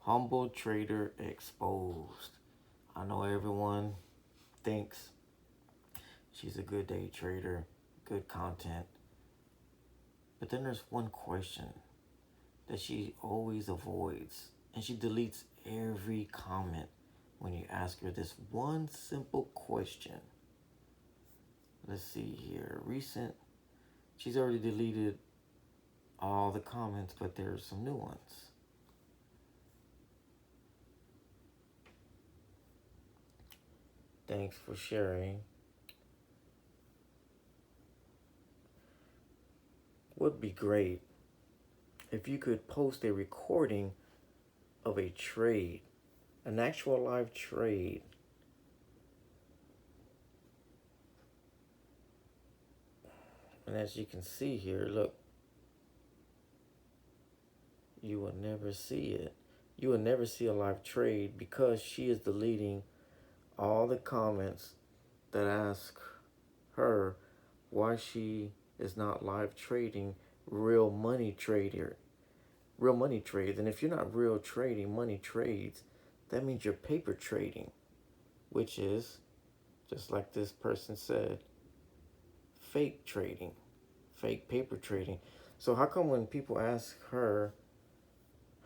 Humble trader exposed. I know everyone thinks she's a good day trader, good content. But then there's one question that she always avoids, and she deletes every comment when you ask her this one simple question. Let's see here. She's already deleted all the comments, but there's some new ones. Thanks for sharing. Would be great if you could post a recording of a trade, an actual live trade. And as you can see here, look, you will never see it. You will never see a live trade because she is deleting all the comments that ask her why she is not live trading real money trades. And if you're not real trading money trades, that means you're paper trading, which is, just like this person said, fake trading, fake paper trading. So how come when people ask her,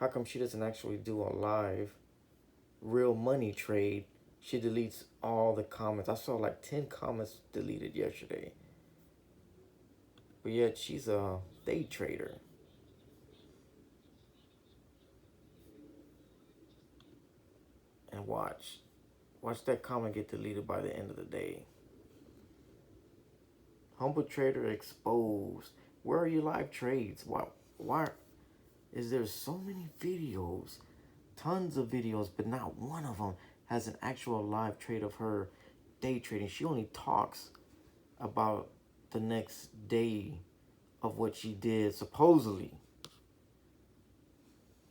how come she doesn't actually do a live real money trade, she deletes all the comments? I saw like 10 comments deleted yesterday. But yet she's a day trader. And watch that comment get deleted by the end of the day. Humble trader exposed. Where are your live trades? Why is there so many videos? Tons of videos, but not one of them has an actual live trade of her day trading. She only talks about the next day of what she did, supposedly.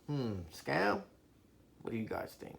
Scam? What do you guys think?